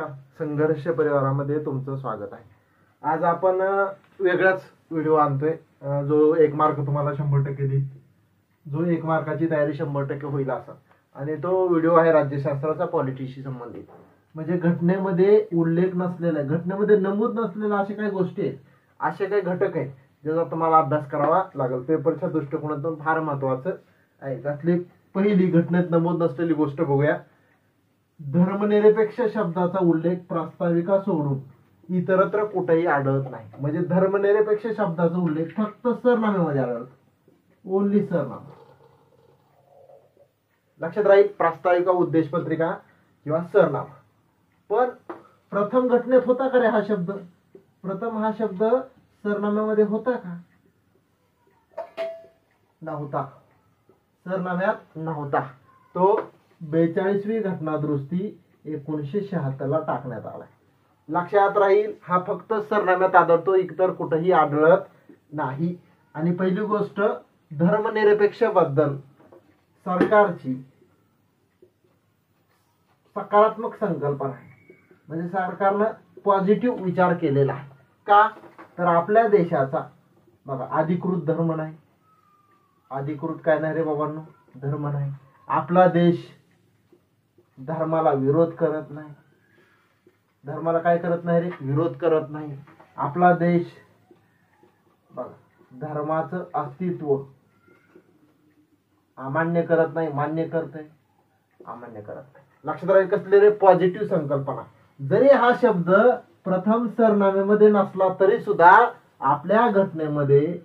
नमस्कार. संघर्ष परिवारामध्ये तुमचं स्वागत आहे. आज आपण वेगळाच व्हिडिओ आणतोय जो 1 मार्क तुम्हाला 100% देईल, जो 1 मार्काची तयारी 100% होईल असा. आणि तो व्हिडिओ आहे राज्यशास्त्राचा, पॉलिटीशी संबंधित. म्हणजे घटनेमध्ये उल्लेख नसलेला, घटनेमध्ये नमूद नसलेल्या अशा काही गोष्टी आहेत, असे काही घटक आहेत ज्याचा तुम्हाला अभ्यास करावा लागेल. पेपरच्या दृष्टिकोनातून फार महत्वाचं आहे. त्यातली पहिली घटनेत नमूद नसलेली गोष्ट बघूया. धर्मनिरपेक्ष शब्दाचा उल्लेख प्रास्ताविका सोडून इतरत्र कुठेही आढळत नाही. म्हणजे धर्मनिरपेक्ष शब्दाचा उल्लेख फक्त सरनाम्यामध्ये आढळतो, ओनली सरनामा. लक्षात राहील, प्रास्ताविका, उद्देशपत्रिका किंवा सरनामा. पण प्रथम घटनेत होता का रे हा शब्द? प्रथम हा शब्द सरनाम्यामध्ये होता का? नव्हता, सरनाम्यात नव्हता. तो 42वी घटना दुरुस्ती 1976 ला टाकण्यात आलाय. लक्षात राहील, हा फक्त सरनाम्यात आढळतो, इतर कुठेही आढळत नाही. आणि पहिली गोष्ट, धर्मनिरपेक्ष बद्दल सरकारची सकारात्मक संकल्पना आहे. म्हणजे सरकारनं पॉझिटिव्ह विचार केलेला आहे. का तर आपल्या देशाचा बघा अधिकृत धर्म नाही. अधिकृत काय नाही रे बाबांनो, धर्म नाही. आपला देश धर्माला विरोध करत नाही. धर्माला काय करत नाही रे? विरोध करत नाही. आपला देश बघा धर्माचं अस्तित्व अमान्य करत नाही, मान्य करतंय, अमान्य करत नाही. लक्षात राहील, कसले रे? पॉझिटिव्ह संकल्पना. जरी हा शब्द प्रथम सरनाम्यामध्ये नसला तरी सुद्धा आपल्या घटनेमध्ये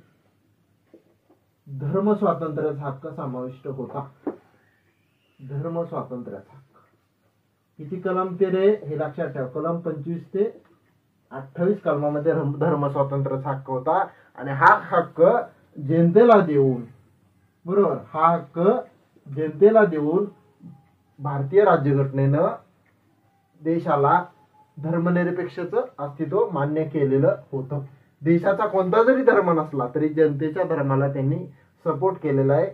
धर्म स्वातंत्र्याचा हक्क समाविष्ट होता. धर्म स्वातंत्र्याचा हक्क किती कलम ते रे? हे लक्षात ठेवा. कलम 25 ते 28 कलमामध्ये धर्म स्वातंत्र्याचा हक्क होता. आणि हा हक्क जनतेला देऊन, बरोबर, हा हक्क जनतेला देऊन भारतीय राज्यघटनेनं देशाला धर्मनिरपेक्षतेचं अस्तित्व मान्य केलेलं होतं. देशाचा कोणता जरी धर्म नसला तरी जनतेच्या धर्माला त्यांनी सपोर्ट केलेला आहे.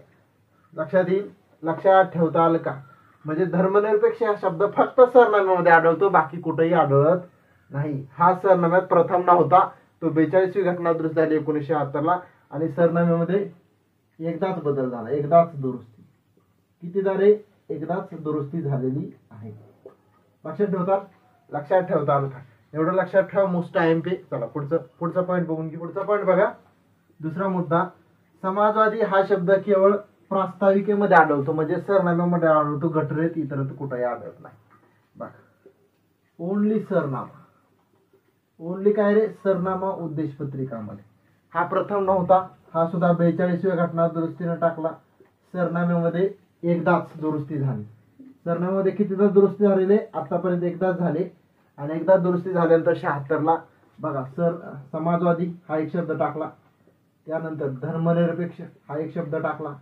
लक्षात येईल, लक्षात ठेवता आलं का? म्हणजे धर्मनिरपेक्ष हा शब्द फक्त सरनाम्यामध्ये आढळतो, बाकी कुठेही आढळत नाही. हा सरनाम्यात प्रथम नव्हता. तो 42वी घटना दुरुस्ती झाली 1976 ला. आणि सरनाम्यामध्ये एकदाच बदल झाला, एकदाच दुरुस्ती. किती झाले? एकदाच दुरुस्ती झालेली आहे. लक्षात ठेवतात, लक्षात ठेवता आलं का? एवढं लक्षात ठेवा. Most IMP. चला पुढचा पॉईंट बघून घे. पुढचा पॉईंट बघा. दुसरा मुद्दा, समाजवादी हा शब्द केवळ प्रास्ताविकेमध्ये आढळतो, म्हणजे सरनाम्यामध्ये आढळतो, घटनेत इतरत्र कुठेही आढळत नाही. बघा, ओनली सरनामा. ओनली काय रे? सरनामा उद्देशपत्रिकामध्ये. हा प्रथम नव्हता. हा सुद्धा 42व्या घटना दुरुस्तीने टाकला. सरनाम्यामध्ये एकदाच दुरुस्ती झाली. सरनाम्यामध्ये कितीदा दुरुस्ती झालेले? आतापर्यंत एकदाच झाले. आणि एकदा दुरुस्ती झाल्यानंतर 76 ला बघा समाजवादी हा एक शब्द टाकला. त्यानंतर धर्मनिरपेक्ष हा एक शब्द टाकला.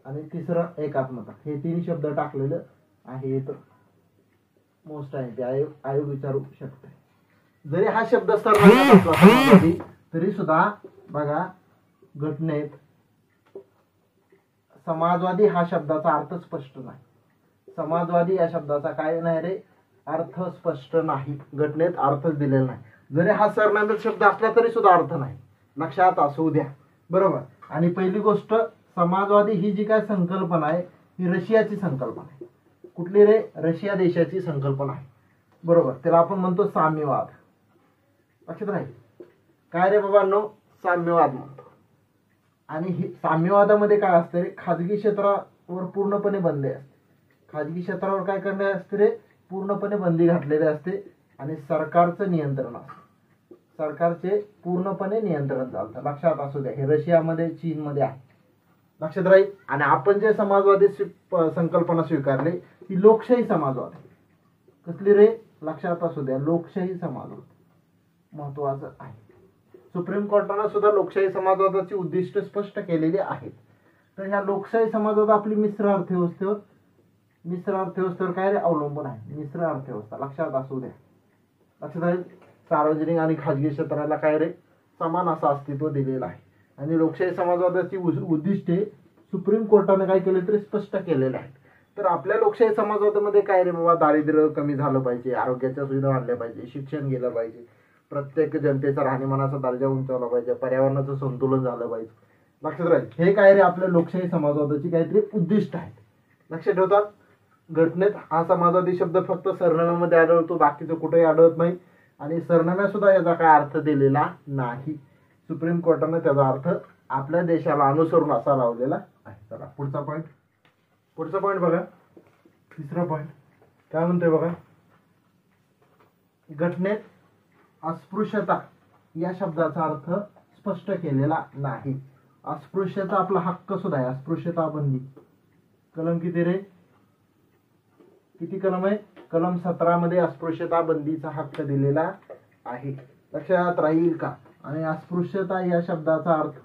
आणि तिसरं एकात्मता. हे 3 शब्द टाकलेलं आहेत. मोस्ट आयोग विचारू शकते. जरी हा शब्द सरनाम्यात असला समाजवादी तरी सुद्धा बघा घटनेत समाजवादी हा शब्दाचा अर्थ स्पष्ट नाही. समाजवादी या शब्दाचा काय नाही रे? अर्थ स्पष्ट नाही. घटनेत अर्थच दिलेला नाही. जरी हा सरनाम्यात शब्द असला तरी सुद्धा अर्थ नाही. लक्षात असू द्या, बरोबर. आणि पहिली गोष्ट, समाजवादी ही जी काय संकल्पना आहे ही रशियाची संकल्पना आहे. कुठली रे? रशिया देशाची संकल्पना आहे, बरोबर. त्याला आपण म्हणतो साम्यवाद. लक्षात राहील, काय रे बाबांनो? साम्यवाद म्हणतो. आणि ही साम्यवादामध्ये काय असते रे? खाजगी क्षेत्रावर पूर्णपणे बंदी असते. खाजगी क्षेत्रावर काय करणे असते रे? पूर्णपणे बंदी घातलेली असते. आणि सरकारचं नियंत्रण असतं. सरकारचे पूर्णपणे नियंत्रण चालतं. लक्षात असू द्या, हे रशियामध्ये, चीनमध्ये आहे. लक्षात राहील. आणि आपण जे समाजवादी संकल्पना स्वीकारली ती लोकशाही समाजवाद आहे. कसली रे? लक्षात असू द्या, लोकशाही समाजवाद महत्वाचं आहे. सुप्रीम कोर्टानं सुद्धा लोकशाही समाजवादाची उद्दिष्ट स्पष्ट केलेली आहेत. तर ह्या लोकशाही समाजवाद आपली मिश्र अर्थव्यवस्थेवर काय रे? अवलंबून आहे. मिश्र अर्थव्यवस्था. लक्षात असू द्या, लक्षात राहील. सार्वजनिक आणि खाजगी क्षेत्राला काय रे? समान असं अस्तित्व दिलेलं आहे. आणि लोकशाही समाजवादाची उद्दिष्टे सुप्रीम कोर्टाने काय केले तरी स्पष्ट केलेले आहेत. तर आपल्या लोकशाही समाजवादामध्ये काय रे बाबा, दारिद्र्य कमी झालं पाहिजे, आरोग्याच्या सुविधा वाढल्या पाहिजे, शिक्षण गेलं पाहिजे, प्रत्येक जनतेचा राहणीमानाचा दर्जा उंचावला पाहिजे, पर्यावरणाचं संतुलन झालं पाहिजे. लक्षात राहील, हे काय रे आपल्या लोकशाही समाजवादाची काहीतरी उद्दिष्ट आहेत. लक्षात ठेवतात. घटनेत हा समाजवादी शब्द फक्त सरनाम्यामध्ये आढळतो, बाकीचं कुठेही आढळत नाही. आणि सरनाम्यात सुद्धा याचा काय अर्थ दिलेला नाही. सुप्रीम कोर्टाने त्याचा अर्थ आपल्या देशाला अनुसरून असा लावलेला आहे. चला पुढचा पॉईंट बघा. तिसरा पॉईंट काय म्हणतोय बघा, घटनेत अस्पृश्यता या शब्दाचा अर्थ स्पष्ट केलेला नाही. अस्पृश्यता आपला हक्क सुद्धा आहे. अस्पृश्यता बंदी कलम किती रे, किती कलम आहे, कलम 17 मध्ये अस्पृश्यता बंदीचा हक्क दिलेला आहे. लक्षात राहील का. आणि अस्पृश्यता या शब्दाचा अर्थ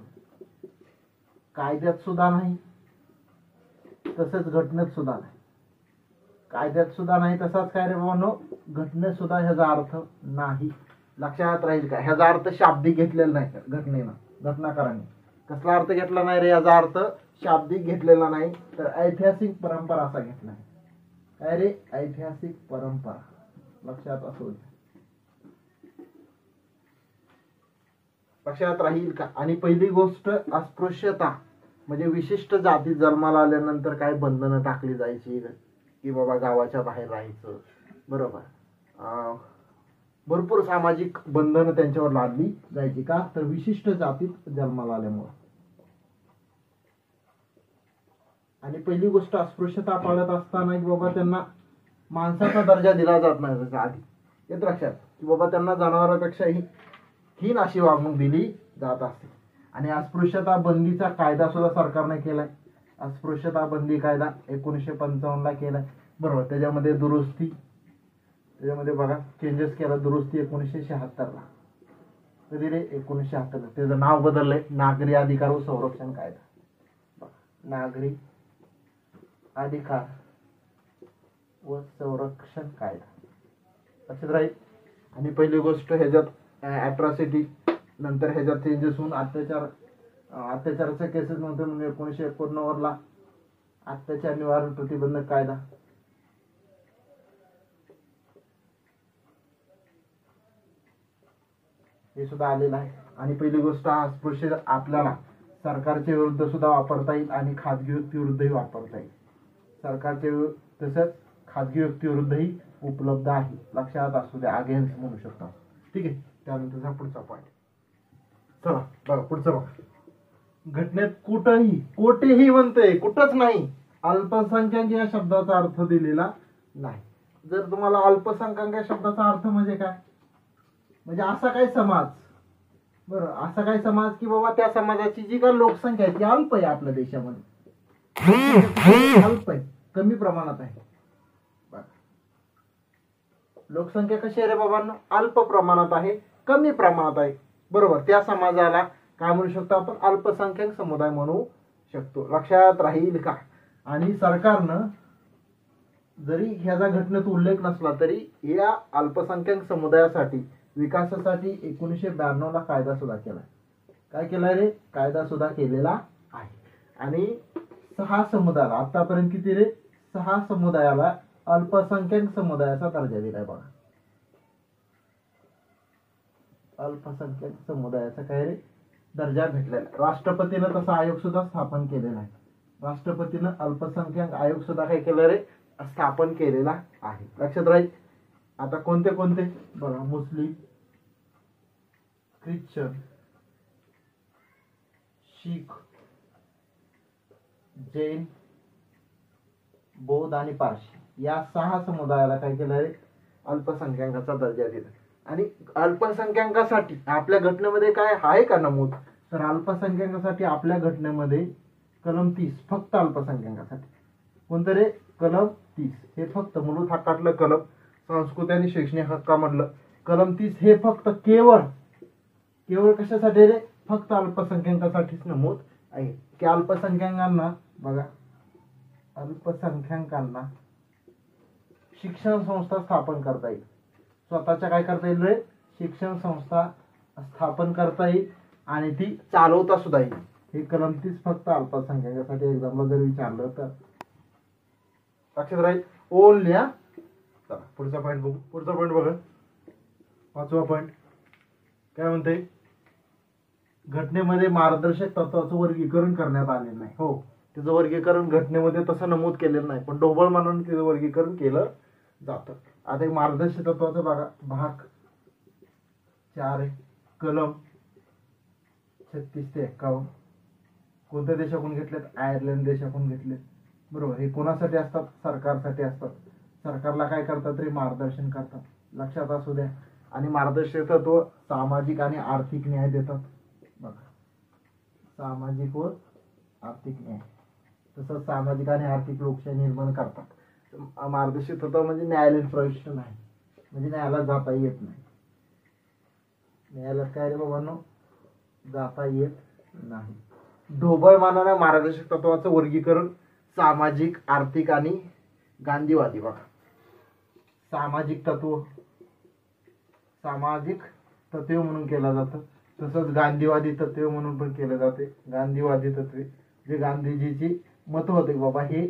कायद्यात सुद्धा नाही, तसेच घटनेत सुद्धा नाही. कायद्यात सुद्धा नाही, तसाच काय रे बाबांनो, घटनेत सुद्धा ह्याचा अर्थ नाही. लक्षात राहील का. ह्याचा अर्थ शाब्दिक घेतलेला नाही घटनेनं, घटनाकारांनी. कसला अर्थ घेतला नाही रे, याचा अर्थ शाब्दिक घेतलेला नाही, तर ऐतिहासिक परंपरा असा घेतला आहे. काय रे, ऐतिहासिक परंपरा. लक्षात असू द्या. लक्षात राहील का. आणि पहिली गोष्ट, अस्पृश्यता म्हणजे विशिष्ट जाती जन्माला आल्यानंतर काय बंधनं टाकली जायची की बाबा गावाच्या बाहेर राहायचं, बरोबर. भरपूर सामाजिक बंधनं त्यांच्यावर लादली जायची. का तर विशिष्ट जातीत जन्माला आल्यामुळे. आणि पहिली गोष्ट, अस्पृश्यता पाळत असताना की बाबा त्यांना माणसाचा दर्जा दिला जात नाही त्याच्या आधी. येत लक्षात की बाबा त्यांना जनावरांपेक्षाही हीन अशी वागणूक दिली जात असते. आणि अस्पृश्यता बंदीचा कायदा सुद्धा सरकारने केलाय. अस्पृश्यता बंदी कायदा 1955 ला केलाय, बरोबर. त्याच्यामध्ये दुरुस्ती, त्याच्यामध्ये बघा चेंजेस केला, दुरुस्ती 1976 ला. कधी रे, 1976 ला. त्याचं नाव बदललंय, नागरी अधिकार व संरक्षण कायदा. नागरी अधिकार व संरक्षण कायदा. लक्षात राहील. आणि पहिली गोष्ट, ह्याच्यात अॅट्रॉसिटी, नंतर ह्याच्यात चेंजेस होऊन अत्याचाराच्या केसेस नंतर म्हणजे 1989 ला अत्याचार निवारण प्रतिबंधक कायदा. हे सुद्धा आलेलं आहे. आणि पहिली गोष्ट, हा अस्पृश्य आपल्याला सरकारच्या विरुद्ध सुद्धा वापरता येईल आणि खाजगी व्यक्ती विरुद्धही वापरता येईल. सरकारच्या तसंच खाजगी व्यक्ती विरुद्धही उपलब्ध आहे. लक्षात असू द्या, अगेन्स्ट म्हणू शकता. ठीक आहे. त्यानंतरचा पुढचा पॉईंट. चला बघा पुढचं बघा. घटनेत कोठेही म्हणतंय, कुठंच नाही, अल्पसंख्याक या शब्दाचा अर्थ दिलेला नाही. जर तुम्हाला अल्पसंख्याक या शब्दाचा अर्थ म्हणजे काय, म्हणजे असा काय समाज, बरं, असा काय समाज की बाबा त्या समाजाची जी काय लोकसंख्या आहे ती अल्प आहे आपल्या देशामध्ये. अल्प आहे, कमी प्रमाणात आहे. लोकसंख्या कशी आहे रे बाबांना, अल्प प्रमाणात आहे, कमी प्रमाणात आहे, बरोबर. त्या समाजाला काय म्हणू शकतो आपण, अल्पसंख्याक समुदाय म्हणू शकतो. लक्षात राहील का. आणि सरकारनं जरी ह्याचा घटनेत उल्लेख नसला तरी या अल्पसंख्याक समुदायासाठी विकासासाठी 1992 ला कायदा सुद्धा केलाय. काय केलाय रे, कायदा सुद्धा केलेला आहे. आणि 6 समुदायाला आतापर्यंत किती रे, 6 समुदायाला अल्पसंख्याक समुदायाचा दर्जा दिलाय बघा. अल्पसंख्याक समुदायाचा काय रे दर्जा भेटलेला. राष्ट्रपतीनं तसा आयोग सुद्धा स्थापन केलेला आहे. राष्ट्रपतीनं अल्पसंख्याक आयोग सुद्धा काय केलं रे, स्थापन केलेला आहे. लक्षात राहील. आता कोणते बघा, मुस्लिम, ख्रिश्चन, शीख, जैन, बौद्ध आणि पारशी या 6 समुदायाला काय केलं रे, अल्पसंख्याकाचा दर्जा दिला. आणि अल्पसंख्याकासाठी आपल्या घटनेमध्ये काय आहे का नमूद, तर अल्पसंख्याकासाठी आपल्या घटनेमध्ये कलम 30 फक्त अल्पसंख्याकासाठी. कोणतं रे, कलम 30 हे फक्त मूलभूत हक्कातलं कलम, संस्कृती आणि शैक्षणिक हक्कामधलं कलम 30 हे फक्त केवळ कशासाठी रे, फक्त अल्पसंख्याकासाठीच नमूद आहे. की अल्पसंख्याकांना बघा, अल्पसंख्याकांना शिक्षण संस्था स्थापन करता येईल. स्वतःच्या काय करता येईल रे, शिक्षण संस्था स्थापन करता येईल आणि ती चालवता सुद्धा येईल. हे कलम 30 फक्त अल्पसंख्याकासाठी एक्झामला जर विचारलं तर. लक्षात राहील. ओनली. हा चला पुढचा पॉईंट बघू. पुढचा पॉईंट बघा, 5वा पॉईंट काय म्हणते, घटनेमध्ये मार्गदर्शक तत्वाचं वर्गीकरण करण्यात आलेलं नाही. हो, त्याचं वर्गीकरण घटनेमध्ये तसं नमूद केलेलं नाही, पण ढोबळमानाने त्याचं वर्गीकरण केलं जातं. आता एक मार्गदर्शक तत्वाचं बघा, भाग 4 आहे, कलम 36 ते 51. कोणत्या देशाकडून घेतलेत? आयर्लंड देशाकडून घेतलेत. बरोबर. हे कोणासाठी असतात? सरकारसाठी असतात. सरकारला काय करतात रे? मार्गदर्शन करतात. लक्षात असू द्या. आणि मार्गदर्शक तत्व सामाजिक आणि आर्थिक न्याय देतात. बघा, सामाजिक व आर्थिक न्याय, तसंच सामाजिक आणि आर्थिक लोकशाही निर्माण करतात. मार्गदर्शक तत्व म्हणजे न्यायालयीन प्रविष्ट नाही, म्हणजे न्यायालयात जाता येत नाही. न्यायालयात काय रे बाबांनो? जाता येत नाही. ढोबळमानाने मार्गदर्शक तत्वाचं वर्गीकरण सामाजिक, आर्थिक आणि गांधीवादी. बघा, सामाजिक तत्व, सामाजिक तत्व म्हणून केलं जातं. तसंच गांधीवादी तत्व म्हणून पण केलं जाते. गांधीवादी तत्वे जे गांधीजीची मत होते बाबा हे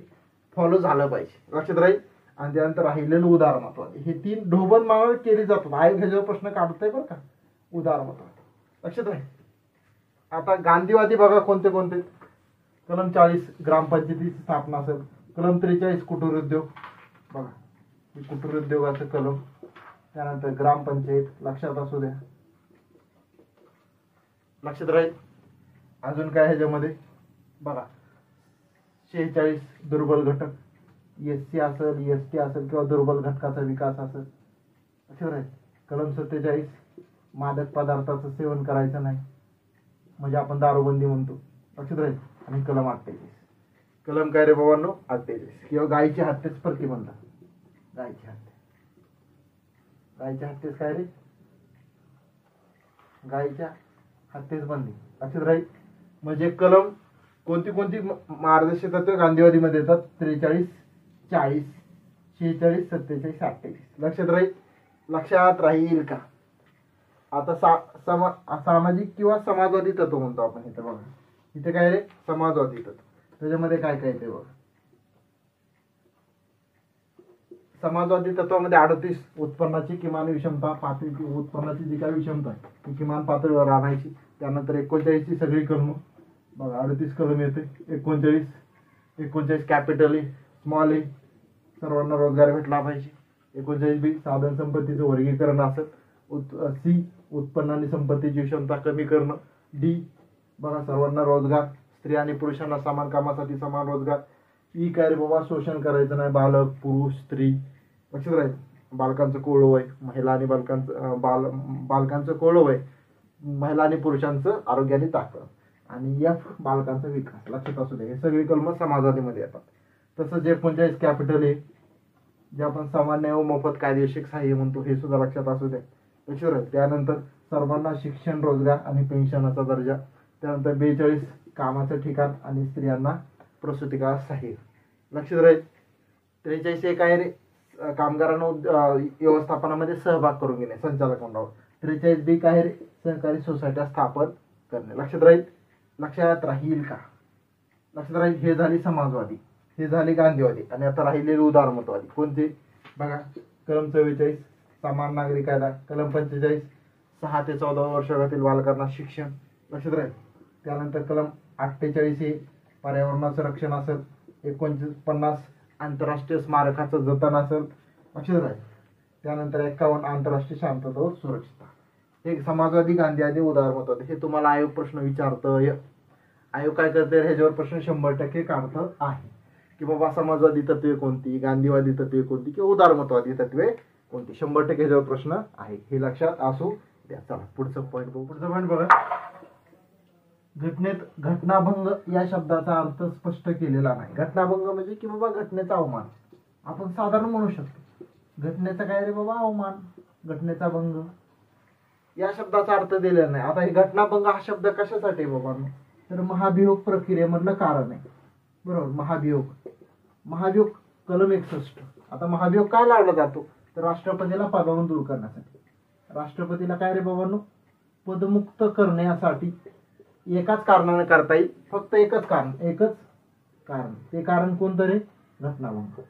फॉलो झालं पाहिजे, लक्षात राहील. आणि त्यानंतर राहिलेलं उदारमतवादी. हे 3 ढोबळमानाने केली जातात. आयोग ह्याच्यावर प्रश्न काढतोय बरं का, उदारमतवादी, लक्षात राहील. आता गांधीवादी बघा कोणते कोणते. कलम 40 ग्रामपंचायतीची स्थापना असेल. कलम 43 कुटीर उद्योग. बघा, कुटीर उद्योगाचं कलम. त्यानंतर ग्रामपंचायत, लक्षात असू द्या, लक्षात राहील. अजून काय ह्याच्यामध्ये बघा, 46 दुर्बल घटक, SC असेल, ST असेल किंवा दुर्बल घटकाचा विकास असेल, लक्षात राहील. कलम 47 मादक पदार्थाचं सेवन करायचं नाही, म्हणजे आपण दारूबंदी म्हणतो, लक्षात राहील. आणि कलम 48, कलम काय रे बाबांनो? 48 किंवा गायीची हत्येस प्रतिबंध. गायीची हत्या, गायीच्या हत्येस काय रे? गायीच्या हत्येस बंदी, लक्षात राहील. म्हणजे कलम कोणती कोणती मार्गदर्शक तत्व गांधीवादीमध्ये येतात? 43, 40, 46, 47, 48. लक्षात राहील. लक्षात राहील का? आता सामाजिक किंवा समाजवादी तत्व म्हणतो आपण इथे. बघा, इथे काय रे? समाजवादी तत्व. त्याच्यामध्ये काय काय येते बघा. समाजवादी तत्वामध्ये 38 उत्पन्नाची किमान विषमता पातळी, उत्पन्नाची जी काही विषमता आहे ती किमान पातळीवर आणायची. त्यानंतर 39 ची सगळी कलम बघा, 38 कलम येते. 39 कॅपिटल ए, स्मॉल ए, सर्वांना रोजगार भेटला पाहिजे. 39 बी साधन संपत्तीचं वर्गीकरण असेल. सी उत्पन्न आणि संपत्तीची विषमता कमी करणं. डी बघा, सर्वांना रोजगार, स्त्री आणि पुरुषांना समान कामासाठी समान रोजगार. ई काय रे बाबा? शोषण करायचं नाही, बालक, पुरुष, स्त्री, लक्षात राहील. बालकांचं कोळं वय, महिला आणि बालकांचं कोळं वय, महिला आणि पुरुषांचं आरोग्याने ताकद. आणि एफ बालकांचा विकास, लक्षात असू दे. हे सगळी कलम समाजवादीमध्ये येतात. तसंच 39 कॅपिटल ए, जे आपण सामान्य व मोफत कायदेशीर सहाय्य म्हणतो, हे सुद्धा लक्षात असू दे, लक्षात राहील. त्यानंतर सर्वांना शिक्षण, रोजगार आणि पेन्शनचा दर्जा. त्यानंतर 42 कामाचं ठिकाण आणि स्त्रियांना प्रसूतिकाळ सहाय्य, लक्षात राहील. 43 हे काय रे? कामगारांना व्यवस्थापनामध्ये सहभाग करून घेणे, संचालक मंडळावर. 43 बी काय रे? सहकारी सोसायट्या स्थापन करणे, लक्षात राहील. लक्षात राहील का? लक्षात राहील. हे झाली समाजवादी, हे झाली गांधीवादी. आणि आता राहिलेले उदारमतवादी कोणते बघा. कलम 44 समान नागरी कायदा. कलम 45 6 ते 14 वर्षातील बालकांना शिक्षण, लक्षात राहील. त्यानंतर कलम 48 हे पर्यावरणाचं रक्षण असेल. 49 आंतरराष्ट्रीय स्मारकाचं जतन असेल, लक्षात राहील. त्यानंतर 51 आंतरराष्ट्रीय शांतता व सुरक्षितता. हे समाजवादी, गांधीवादी, उदारमतवादी. हे तुम्हाला आयोग प्रश्न विचारतोय. आयोग काय करते? ह्याच्यावर प्रश्न 100% काढत आहे की बाबा समाजवादी तत्वे कोणती, गांधीवादी तत्वे कोणती किंवा उदारमतवादी तत्वे कोणती. 100% ह्याच्यावर प्रश्न आहे, हे लक्षात असू द्या. चला पुढचं पॉईंट बघू. पुढचं पॉईंट बघा. घटनेत घटनाभंग या शब्दाचा अर्थ स्पष्ट केलेला नाही. घटनाभंग म्हणजे की बाबा घटनेचा अवमान, आपण साधारण म्हणू शकतो. घटनेचा काय रे बाबा? अवमान, घटनेचा भंग, या शब्दाचा अर्थ दिलेला नाही. आता हे घटनाभंग हा शब्द कशासाठी बाबा? तर महाभियोग प्रक्रियेमधलं कारण आहे, बरोबर. महाभियोग कलम 61. आता महाभियोग काय लावला जातो? तर राष्ट्रपतीला पदावरून दूर करण्यासाठी. राष्ट्रपतीला काय रे बाबांनो? पदमुक्त करण्यासाठी. एकाच कारणाने करता येईल, फक्त एकच कारण. ते कारण कोणतं रे? घटनाभंग.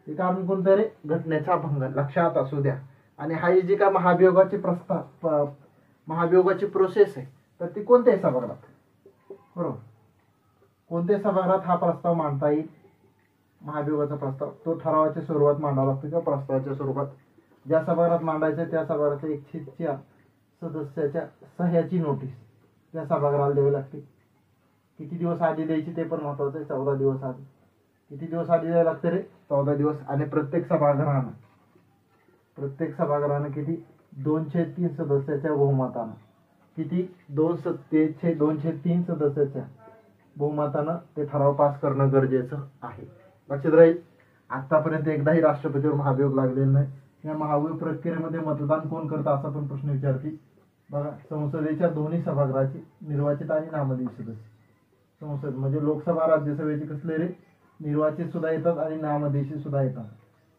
ते कारण कोणतं रे? घटनेचा भंग, लक्षात असू द्या. आणि हा जी काय महाभियोगाची महाभियोगाची प्रोसेस आहे, तर ती कोणत्याही सभागृहात, बरोबर, कोणत्याही सभागृहात हा प्रस्ताव मांडता येईल. महाभियोगाचा प्रस्ताव तो ठरावाच्या स्वरूपात मांडावा लागतो किंवा प्रस्तावाच्या स्वरूपात. ज्या सभागृहात मांडायचं त्या सभागृहाच्या 104 सदस्याच्या सह्याची नोटीस त्या सभागृहाला द्यावी लागते. किती दिवस आधी द्यायची ते पण महत्वाचं आहे. 14 दिवस आधी. किती दिवस आधी द्यायला लागते रे? 14 दिवस. आणि प्रत्येक सभागृहानं किती? 203 सदस्याच्या बहुमतानं, किती? 203 सदस्याच्या बहुमतानं ते ठराव पास करणं गरजेचं आहे. लक्षात राहील. आतापर्यंत एकदाही राष्ट्रपतीवर महाभियोग लागलेला नाही. या महाभियोग प्रक्रियेमध्ये मतदान कोण करतं असा पण प्रश्न विचारते. बघा, संसदेच्या दोन्ही सभागृहाची निर्वाचित आणि नामनिर्देशित सदस्य. संसद म्हणजे लोकसभा, राज्यसभेचे कसले रे? निर्वाचित सुद्धा येतात आणि नामनिर्देशित सुद्धा येतात.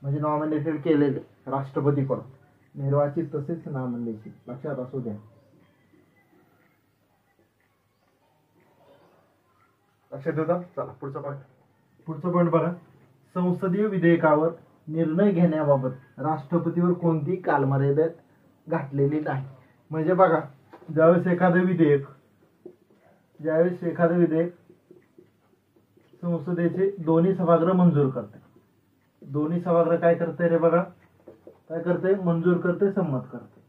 म्हणजे नॉमिनेटेड केलेले राष्ट्रपतीकडून, निर्वाचित तसेच नामनिर्देशित. लक्षात असू द्या. लक्षात येतात. चला पुढचं पॉईंट बघा. संसदीय विधेयकावर निर्णय घेण्याबाबत राष्ट्रपतीवर कोणती कालमर्यादा घातलेली नाही. म्हणजे बघा, ज्यावेळेस एखादं विधेयक संसदेचे दोन्ही सभागृह मंजूर करते. दोन्ही सभागृह काय करते रे? बघा, काय करते? मंजूर करते, संमत करते.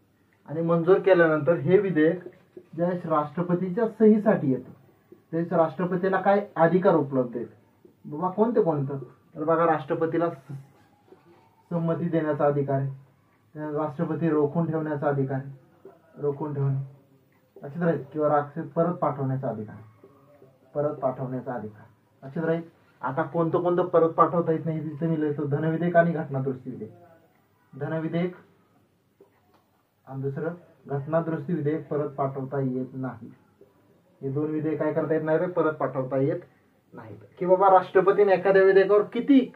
आणि मंजूर केल्यानंतर हे विधेयक ज्यावेळेस राष्ट्रपतीच्या सहीसाठी येतं त्यावेळेस राष्ट्रपतीला काय अधिकार उपलब्ध आहेत? बाबा कोणतं? तर बघा, राष्ट्रपतीला संमती देण्याचा अधिकार आहे, राष्ट्रपती रोखून ठेवण्याचा अधिकार आहे, रोखून ठेवणे लक्षात राहील, किंवा परत पाठवण्याचा अधिकार, लक्षात राहील. आता कोणतं परत पाठवता येत नाही तिथे मी लिहितो धनविधेयक आणि घटनादुरुस्ती विधेयक. धनविधेयक आणि दुसरं घटनादुरुस्ती विधेयक परत पाठवता येत नाही. हे दोन विधेयक काय करता येत नाही रे? परत पाठवता येत नाहीत. की बाबा राष्ट्रपतीने एखाद्या विधेयकावर किती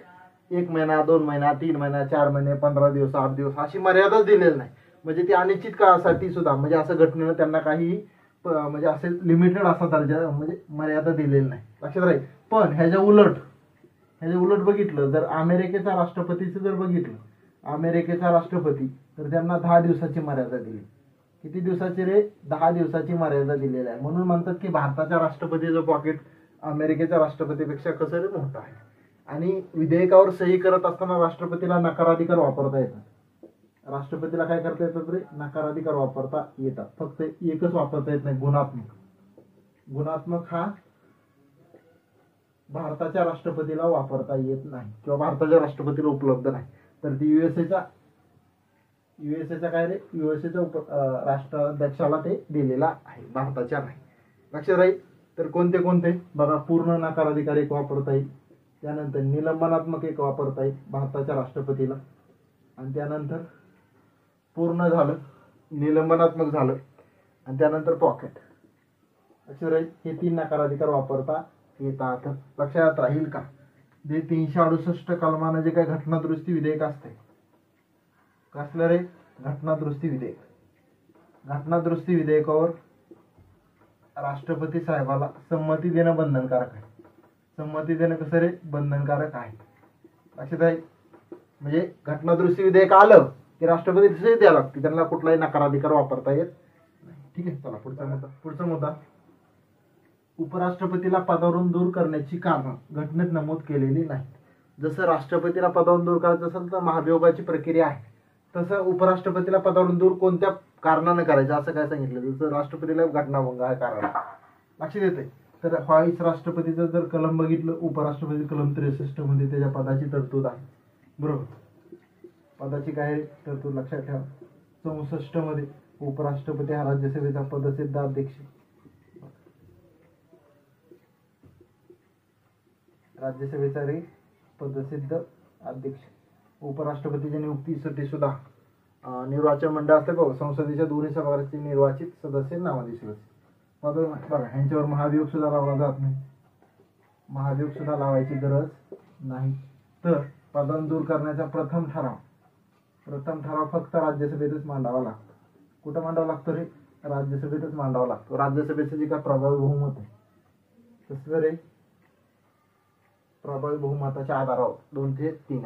1 महिना, 2 महिना, 3 महिना, 4 महिने, 15 दिवस, 8 दिवस अशी मर्यादा दिलेली नाही. म्हणजे ती अनिश्चित काळासाठी सुद्धा, म्हणजे असं घटनेनं त्यांना काही म्हणजे असे लिमिटेड असा दर्जा म्हणजे मर्यादा दिलेली नाही. लक्षात राहील. पण ह्याच्या उलट बघितलं, जर अमेरिकेचा राष्ट्रपती तर त्यांना 10 दिवसाची मर्यादा दिली. किती दिवसाची रे? 10 दिवसाची मर्यादा दिलेली आहे. म्हणून म्हणतात की भारताच्या राष्ट्रपतीचं पॉकेट अमेरिकेच्या राष्ट्रपतीपेक्षा कसं रे? मोठं आहे. आणि विधेयकावर सही करत असताना राष्ट्रपतीला नकाराधिकार वापरता येतात. राष्ट्रपतीला काय करता येतात रे? नकाराधिकार वापरता येतात. फक्त एकच वापरता येत नाही, गुणात्मक हा भारताच्या राष्ट्रपतीला वापरता येत नाही किंवा भारताच्या राष्ट्रपतीला उपलब्ध नाही. तर ती युएसएच्या काय रे? युएसएच्या राष्ट्राध्यक्षाला ते दिलेला आहे, भारताच्या नाही. लक्षात राहील. तर कोणते बघा, पूर्ण नकाराधिकार एक वापरता येईल, त्यानंतर निलंबनात्मक एक वापरता येईल भारताच्या राष्ट्रपतीला, आणि त्यानंतर पूर्ण झालं, निलंबनात्मक झालं, आणि त्यानंतर पॉकेट. लक्षात राहील. हे 3 नकाराधिकार वापरता येतात. लक्षात राहील का? जे 368 कलमानं जे काही घटनादुरुस्ती विधेयक असते, कसलं रे? घटनादुरुस्ती विधेयकावर राष्ट्रपती साहेबाला संमती देणं बंधनकारक आहे. संमती देणं कसं रे? बंधनकारक आहे. लक्षात राहील. म्हणजे घटनादुरुस्ती विधेयक आलं की राष्ट्रपती सही द्यावं लागते, त्यांना कुठलाही नकाराधिकार वापरता येत नाही. ठीक आहे. चला पुढचा मुद्दा. उपराष्ट्रपतीला पदावरून दूर करण्याची कारणं घटनेत नमूद केलेली नाही. जसं राष्ट्रपतीला पदावरून दूर करायचं असेल तर महाभियोगाची प्रक्रिया आहे, तसं उपराष्ट्रपतीला पदावरून दूर कोणत्या कारणानं करायचं असं काय सांगितलं? जसं राष्ट्रपतीला घटनाभंग आहे कारण. लक्षात येते. तर व्हाईस राष्ट्रपतीचं जर कलम बघितलं, उपराष्ट्रपती कलम 63 मध्ये त्याच्या पदाची तरतूद आहे, बरोबर. पदाची काय तरतूद लक्षात ठेवा. 64 मध्ये उपराष्ट्रपती हा राज्यसभेचा पदसिद्ध अध्यक्ष, राज्यसभेचा रे पदसिद्ध अध्यक्ष. उपराष्ट्रपतीच्या नियुक्तीसाठी सुद्धा निर्वाचन मंडळ असते बघ, संसदेच्या दोन्ही सभागृहाचे निर्वाचित सदस्य, नामनिर्देशित सदस्य. बघा, ह्यांच्यावर महाभियोग सुद्धा लावला जात नाही, महाभियोग सुद्धा लावायची गरज नाही. तर पदावरून दूर करण्याचा प्रथम ठराव फक्त राज्यसभेतच मांडावा लागतो. कुठं मांडावा लागतो रे? राज्यसभेतच मांडावा लागतो. राज्यसभेचं जे काय प्रभावी बहुमत आहे तसं रे प्रभावी बहुमताच्या आधारावर 2/3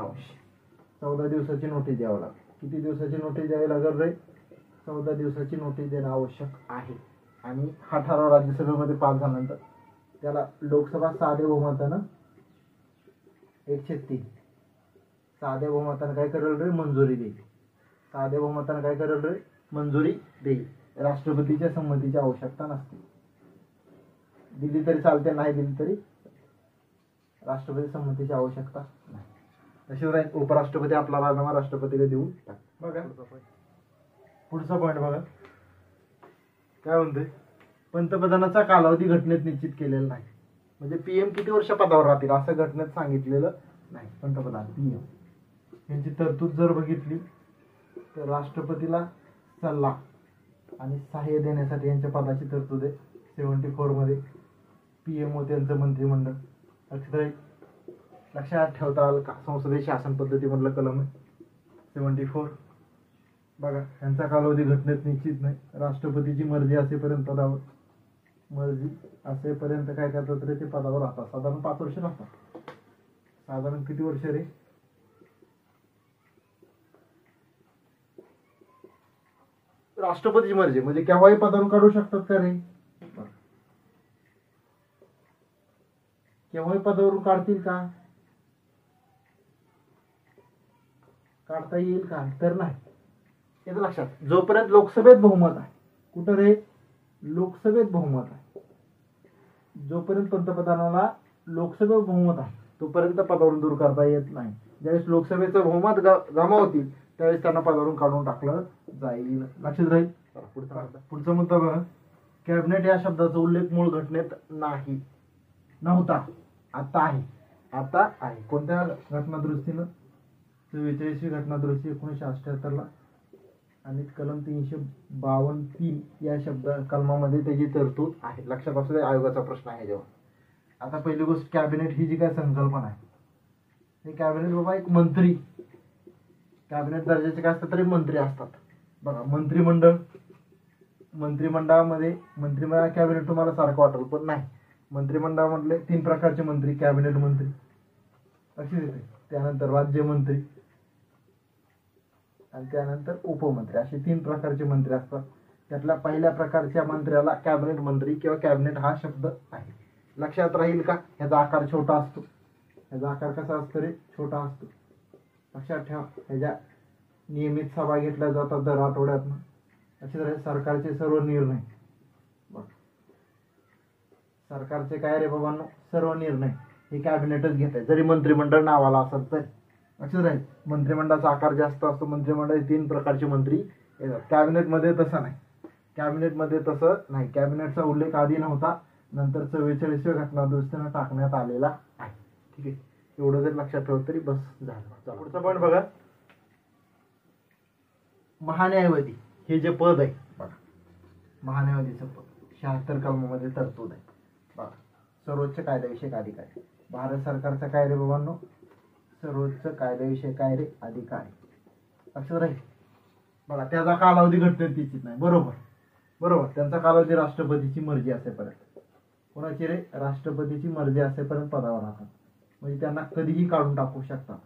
14 दिवसाची नोटीस द्यावं लागेल. किती दिवसाची नोटीस द्यावी लागेल रे? 14 दिवसाची नोटीस देणं आवश्यक आहे. आणि हा ठराव राज्यसभेमध्ये पास झाल्यानंतर त्याला लोकसभा साध्या बहुमतानं 103 साध्या बहुमतानं काय करेल रे? मंजुरी देईल. साध्या बहुमतानं काय करेल रे? मंजुरी देईल. राष्ट्रपतीच्या संमतीची आवश्यकता नसते. दिली तरी चालते, नाही दिली तरी राष्ट्रपती संमतीची आवश्यकता नाही. तशिवाय उपराष्ट्रपती आपला राजीनामा राष्ट्रपतीला देऊन टाकतात. बघा पुढचा पॉईंट बघा काय म्हणतोय. पंतप्रधानाचा कालावधी घटनेत निश्चित केलेला नाही. म्हणजे पीएम किती वर्ष पदावर राहतील असं घटनेत सांगितलेलं नाही. पंतप्रधान पीएम यांची तरतूद जर बघितली तर राष्ट्रपतीला सल्ला आणि सहाय्य देण्यासाठी यांच्या पदाची तरतूद आहे 74 मध्ये. पीएम व त्यांचं मंत्रिमंडळ लक्षात ठेवता आलं का? संसदीय शासन पद्धतीमधलं कलम आहे 74. बघा यांचा कालावधी घटनेत निश्चित नाही. राष्ट्रपतीची मर्जी असेपर्यंत पदावर काय करतात रे? ते पदावर राहतात. साधारण 5 वर्ष राहतात. साधारण किती वर्ष रे? राष्ट्रपतीची मर्जी म्हणजे केव्हाही पदावरून काढू शकतात का रे? केव्हाही पदावरून काढतील का? काढता येईल का? तर नाही. याचं लक्षात, जोपर्यंत लोकसभेत बहुमत आहे, कुठं रे? लोकसभेत बहुमत आहे, जोपर्यंत पंतप्रधानाला लोकसभेत बहुमत आहे तोपर्यंत पदावरून दूर करता येत नाही. ज्यावेळेस लोकसभेचं बहुमत जमा होतील त्यावेळेस त्यांना पदावरून काढून टाकलं जाईल. लक्षात राहील. पुढचा मुद्दा बघा. कॅबिनेट या शब्दाचा उल्लेख मूळ घटनेत नव्हता. आता आहे. कोणत्या घटनादुरुस्तीनं? 44वी घटनादुरुस्ती 1978 आणि कलम 352(3) या कलमामध्ये त्याची तरतूद आहे. लक्षात असू दे, आयोगाचा प्रश्न आहे जेव्हा. आता पहिली गोष्ट, कॅबिनेट ही जी काय संकल्पना आहे, हे कॅबिनेट बाबा एक मंत्री, कॅबिनेट दर्जाचे काय असतात तरी मंत्री असतात. बघा मंत्रिमंडळामध्ये कॅबिनेट तुम्हाला सारखं वाटेल पण नाही. मंत्रिमंडळामधले 3 प्रकारचे मंत्री: कॅबिनेट मंत्री, अशी येते, त्यानंतर राज्यमंत्री आणि त्यानंतर उपमंत्री, असे 3 प्रकारचे मंत्री असतात. त्यातल्या पहिल्या प्रकारच्या मंत्र्याला कॅबिनेट मंत्री किंवा कॅबिनेट हा शब्द आहे. लक्षात राहील का? ह्याचा आकार छोटा असतो. ह्याचा आकार कसा असतो रे? छोटा असतो. लक्षात ठेवा. ह्याच्या नियमित सभा घेतल्या जातात दर आठवड्यातनं. लक्षात राहील. सरकारचे सर्व निर्णय, सरकारचे काय रे बाबांनो? सर्व निर्णय हे कॅबिनेटच घेत आहे, जरी मंत्रिमंडळ नावाला असेल तर. लक्षात राहील. मंत्रिमंडळाचा आकार जास्त असतो. मंत्रिमंडळ 3 प्रकारचे मंत्री येतात. कॅबिनेटमध्ये तसं नाही. कॅबिनेटचा उल्लेख आधी नव्हता, नंतर 44व्या घटनादुरुस्तीनं टाकण्यात आलेला आहे. ठीक आहे, एवढं जर लक्षात ठेवलं तरी बस झालं. पुढचा पॉईंट बघा. महान्यायवादी हे जे पद आहे बघा, महान्यायवादीचं पद 76 कलमामध्ये तरतूद आहे. बघा, सर्वोच्च कायदेविषयक अधिकारी. भारत सरकारचा काय रे बाबांनो? सर्वोच्च कायदेविषयक काय रे? अधिकारी. लक्षात राहील. बघा, त्याचा कालावधी घटनेत निश्चित नाही. बरोबर. त्यांचा कालावधी राष्ट्रपतीची मर्जी असेपर्यंत. कोणाची रे? राष्ट्रपतीची मर्जी असेपर्यंत पदावर राहतात. म्हणजे त्यांना कधीही काढून टाकू शकतात.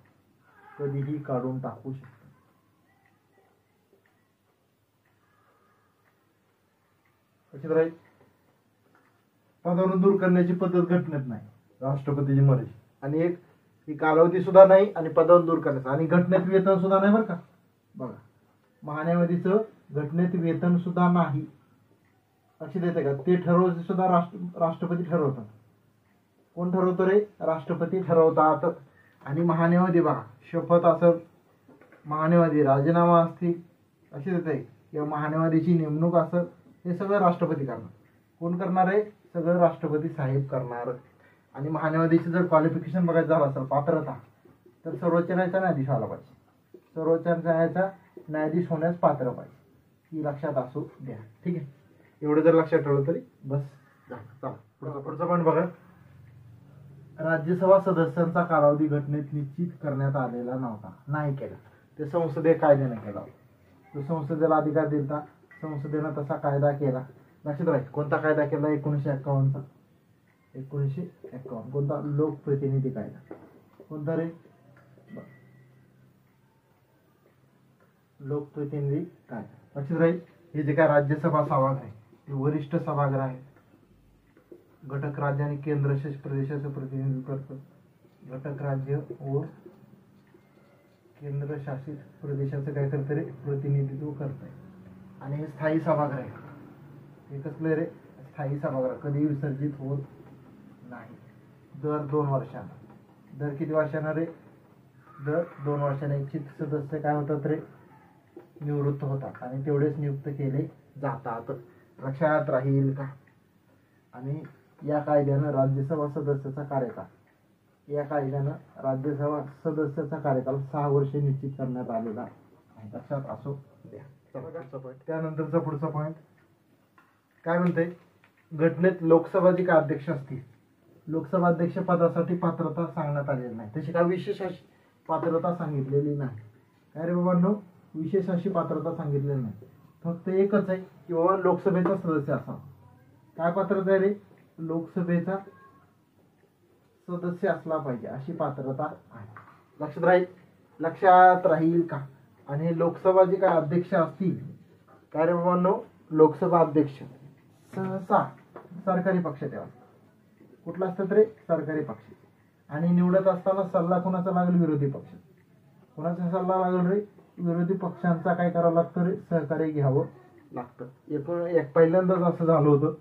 लक्षात राहील. पदावरून दूर करण्याची पद्धत घटनेत नाही. राष्ट्रपतीची मर्जी. आणि एक ही कालावधी सुद्धा नाही आणि पदावरून दूर करण्याचं, आणि घटनेत वेतन सुद्धा नाही. बरं का? बघा, महान्यायवादीचं घटनेत वेतन सुद्धा नाही. लक्षात येते का? ते ठरवते सुद्धा राष्ट्रपती ठरवतात. कोण ठरवतो रे? राष्ट्रपती ठरवतात. आणि महान्यायवादी बघा, शपथ असेल, महान्यायवादी राजीनामा असतील, लक्षात येते, किंवा महान्यायवादीची नेमणूक असेल, हे सगळं राष्ट्रपती करणार. कोण करणार आहे? सगळं राष्ट्रपती साहेब करणार. आणि महान्यायवादीचं जर क्वालिफिकेशन बघायचं झालं असेल, पात्रता, तर सर्वोच्च न्यायालयाचा न्यायाधीश व्हायला पाहिजे. सर्वोच्च न्यायालयाचा न्यायाधीश होण्यास पात्र पाहिजे. ही लक्षात असू द्या. ठीक आहे, एवढं जर लक्षात ठेवलं तरी बस झालं. चला पुढचा पॉईंट बघा. राज्यसभा सदस्यांचा कालावधी घटनेत निश्चित करण्यात आलेला नव्हता. नाही केला. ते संसदीय कायद्याने केला. तो संसदेला अधिकार दिला. संसदेनं तसा कायदा केला. लक्षात राहील. कोणता कायदा केला? 1951चा. 1951 कोणता? लोकप्रतिनिधी कायदा. कोणता रे? लोकप्रतिनिधी काय लक्षात राहील. हे जे काय राज्यसभा सभागृह आहे हे वरिष्ठ सभागृह आहे. घटक राज्य आणि केंद्रशासित प्रदेशाचं प्रतिनिधित्व करतं. घटक राज्य व केंद्रशासित प्रदेशाचं काय करतं रे प्रतिनिधित्व करत आहे. आणि हे स्थायी सभागृह आहे. हे कसलं रे स्थायी सभागृह कधी विसर्जित होत नाही. दर 2 वर्षांना. दर किती वर्षांना रे दर 2 वर्षांना इच्छित सदस्य काय होतात रे निवृत्त होतात आणि तेवढेच नियुक्त केले जातात. लक्षात राहील का. आणि या कायद्यानं राज्यसभा सदस्याचा कार्यकाल 6 वर्षे निश्चित करण्यात आलेला आहे. लक्षात असो द्या. त्यानंतरचा पुढचा पॉईंट काय म्हणते. घटनेत लोकसभाचे काय अध्यक्ष असतील. लोकसभा अध्यक्ष पदासाठी पात्रता सांगण्यात आलेली नाही. तशी काय विशेष अशी पात्रता सांगितलेली नाही. काय रे बाबांनो विशेष अशी पात्रता सांगितलेली नाही. फक्त एकच आहे की बाबा लोकसभेचा सदस्य असावा. काय पात्रता आहे रे लोकसभेचा सदस्य असला पाहिजे अशी पात्रता आहे. लक्षात राहील का. आणि लोकसभा जे काय अध्यक्ष असतील काय रे बाबांनो लोकसभा अध्यक्ष सहसा सरकारी पक्ष द्यावा. कुठला असतात रे सरकारी पक्ष. आणि निवडत असताना सल्ला कोणाचा लागेल विरोधी पक्ष. कोणाचा सल्ला लागेल रे विरोधी पक्षांचा काय करावं लागतं रे सहकार्य घ्यावं लागतं. पहिल्यांदाच असं झालं होतं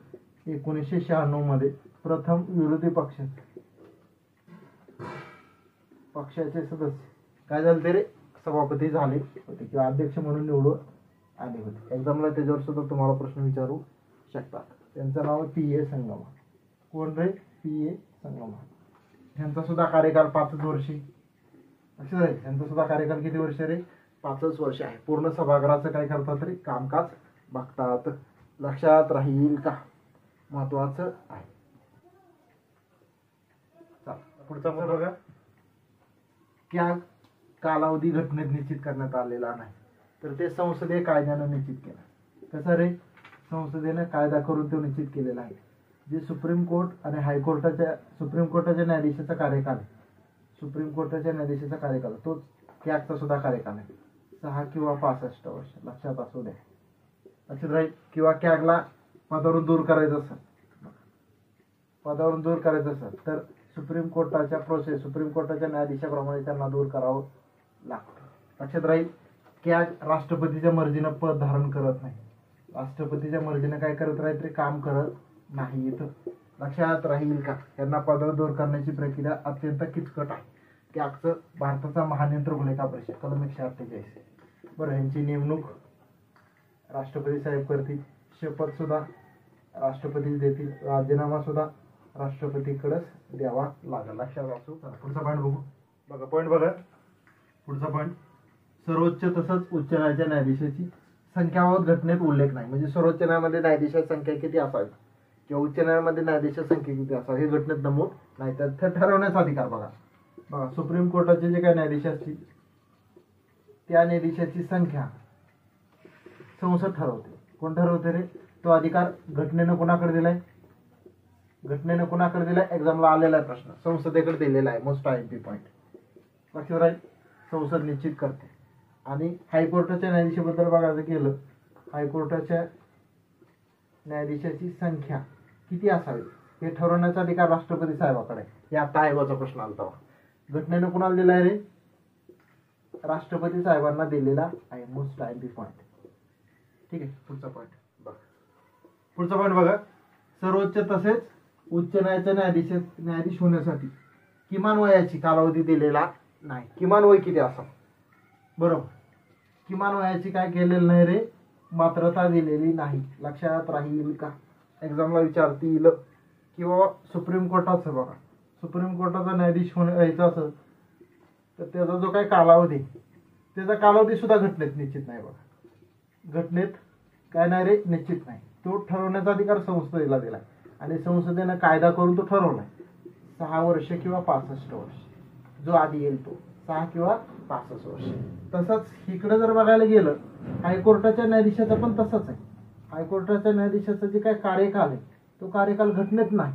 1996 मध्ये प्रथम विरोधी पक्षाचे सदस्य काय झाले ते रे सभापती झाले होते किंवा अध्यक्ष म्हणून निवडून आले होते. एक्झामला त्याच्यावर सुद्धा तुम्हाला प्रश्न विचारू शकतात. त्यांचं नाव P.A. संगमा. कोण रे P.A. संगमा. ह्यांचा सुद्धा कार्यकाल 5 वर्षे. ह्यांचा सुद्धा कार्यकाल किती वर्ष रे 5 वर्ष आहे. पूर्ण सभागृहाचं काय करतात रे कामकाज बघतात. लक्षात राहील का महत्वाचं आहे. पुढचा बघा. क्या कालावधी घटनेत निश्चित करण्यात आलेला नाही तर ते संसदीय कायद्यानं निश्चित केला. कसं रे संसदेनं कायदा करून तो निश्चित केलेला आहे. जे सुप्रीम कोर्ट आणि हायकोर्टाच्या सुप्रीम कोर्टाच्या न्यायाधीशाचा कार्यकाल तो कॅगचा सुद्धा कार्यकाल आहे 6 किंवा 65 वर्ष. लक्षात असू द्या. लक्षात राहील. किंवा कॅगला पदावरून दूर करायचं असेल तर सुप्रीम कोर्टाच्या न्यायाधीशाप्रमाणे त्यांना दूर करावं लागतं. लक्षात राहील. कॅग राष्ट्रपतीच्या मर्जीनं पद धारण करत नाही. राष्ट्रपतीच्या मर्जीनं काय करत राहत रे काम करत नाहीत. लक्षात राहील का. त्यांना पदावर दूर करण्याची प्रक्रिया अत्यंत किचकट आहे. कॅगचं भारताचा महानियंत्रक लेखा परिषद कलम 148. बरं यांची नेमणूक राष्ट्रपती साहेब करतील. शपथ सुद्धा राष्ट्रपती देतील. राजीनामा सुद्धा राष्ट्रपतीकडेच द्यावा लागेल. लक्षात असू. पुढचा पॉईंट बघू. बघा पुढचा पॉईंट. सर्वोच्च तसंच उच्च न्यायालयाच्या न्यायाधीशाची संख्याबाबत घटनेत उल्लेख नाही. म्हणजे सर्वोच्च न्यायालयामध्ये न्यायाधीशाची संख्या किती असावी किंवा उच्च न्यायालयामध्ये न्यायाधीशाची संख्या किती असावी हे घटनेत नमूद नाही. तर ठरवण्याचा अधिकार बघा सुप्रीम कोर्टाचे जे काही न्यायाधीश असतील त्या न्यायाधीशाची संख्या संसद ठरवते. कोण ठरवते रे तो अधिकार घटनेनं कोणाकडे दिलाय एक्झामला आलेला आहे प्रश्न. संसदेकडे दिलेला आहे. Most IMP point. लक्षात राहील. संसद निश्चित करते. आणि हायकोर्टाच्या न्यायाधीशाबद्दल बघायचं केलं हायकोर्टाच्या न्यायाधीशाची संख्या किती असावी हे ठरवण्याचा अधिकार राष्ट्रपती साहेबाकडे. हे आता आयोगाचा प्रश्न आला. घटनेनं कुणाला दिला आहे रे राष्ट्रपती साहेबांना दिलेला आहे. Most IMP point. ठीक आहे. पुढचा पॉईंट बघा. सर्वोच्च तसेच उच्च न्यायालयाचे न्यायाधीश होण्यासाठी किमान वयाची कालावधी दिलेला नाही. किमान वय किती असावं बरोबर. किमान वयाची काय केलेलं नाही रे मात्रता दिलेली नाही. लक्षात राहील का. एक्झामला विचारतील किंवा सुप्रीम कोर्टाचं बघा सुप्रीम कोर्टाचा न्यायाधीश व्हायचा असेल तर त्याचा जो काही कालावधी त्याचा कालावधी सुद्धा घटनेत निश्चित नाही. बघा घटनेत काय नाही रे निश्चित नाही. तो ठरवण्याचा अधिकार संसदेला दिलाय आणि संसदेनं कायदा करून तो ठरवलाय 6 वर्ष किंवा 65 वर्ष. जो आधी येईल तो 6 किंवा 65 वर्ष. तसंच इकडे जर बघायला गेलं हायकोर्टाच्या न्यायाधीशाचं पण तसंच आहे. हायकोर्टाच्या न्यायाधीशाचा जे काय कार्यकाल आहे तो कार्यकाल घटनेत नाही.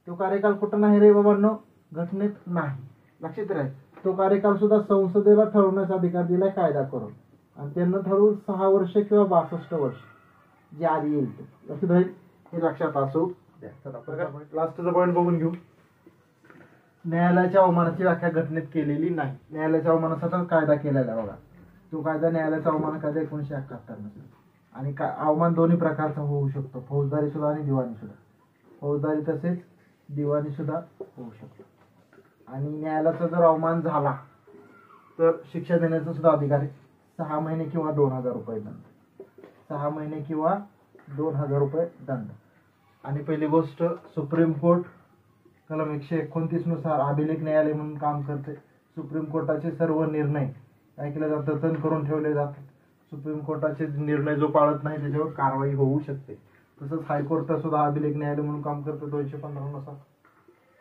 तो कार्यकाल कुठं नाही रे बाबांनो घटनेत नाही. लक्षात राहील. तो कार्यकाल सुद्धा संसदेला ठरवण्याचा अधिकार दिलाय कायदा करून, आणि त्यांना ठरवून 6 वर्ष किंवा 62 वर्ष जे आधी येईल ते लक्षात राहील, हे लक्षात असू द्या. लास्टचा पॉईंट बघून घेऊ. न्यायालयाच्या अवमानाची व्याख्या घटनेत केलेली नाही. न्यायालयाच्या अवमानाचा कायदा केलेला आहे बघा, तो कायदा न्यायालयाचा अवमान कायदा 1971 आणि अवमान दोन्ही प्रकारचा होऊ शकतो, फौजदारी सुद्धा आणि दिवाणी सुद्धा. फौजदारी तसेच दिवाणी सुद्धा होऊ शकतो. आणि न्यायालयाचा जर अवमान झाला तर शिक्षा देण्याचा सुद्धा अधिकार आहे. 6 महिने किंवा 2000 रुपये दंड. 6 महिने किंवा 2000 रुपये दंड. आणि पहिली गोष्ट, सुप्रीम कोर्ट कलम 129 नुसार अभिलेख न्यायालय म्हणून काम करते. सुप्रीम कोर्टाचे सर्व निर्णय काय केले जातात, रद्द करून ठेवले जातात. सुप्रीम कोर्टाचे निर्णय जो पाळत नाही त्याच्यावर कारवाई होऊ शकते. तसंच हायकोर्ट सुद्धा अभिलेख न्यायालय म्हणून काम करतं 215 नुसार.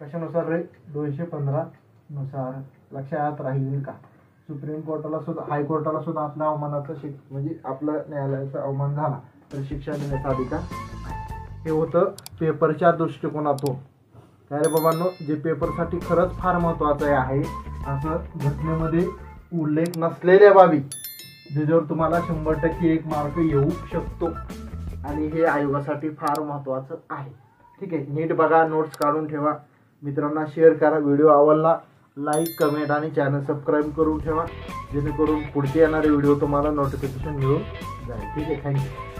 कशानुसार रे? 215 नुसार. लक्षात राहील का? सुप्रीम कोर्टाला सुद्धा, हायकोर्टाला सुद्धा आपल्या अवमानाचं म्हणजे आपल्या न्यायालयाचा अवमान झाला तर शिक्षा देण्याचा अधिकार आहे. हे होतं पेपरच्या दृष्टिकोनातून. काय रे बाबांनो, जे पेपरसाठी खरंच फार महत्त्वाचं आहे असं घटनेमध्ये उल्लेख नसलेल्या बाबी ज्याच्यावर तुम्हाला 100% 1 मार्क येऊ शकतो, आणि हे आयोगासाठी फार महत्त्वाचं आहे. ठीक आहे, नीट बघा, नोट्स काढून ठेवा, मित्रांना शेअर करा. व्हिडिओ आवडला लाईक, कमेंट आणि चॅनल सबस्क्राईब करून ठेवा, जेणेकरून पुढचे येणारे व्हिडिओ तुम्हाला नोटिफिकेशन मिळून जाईल. ठीक आहे, थँक्यू.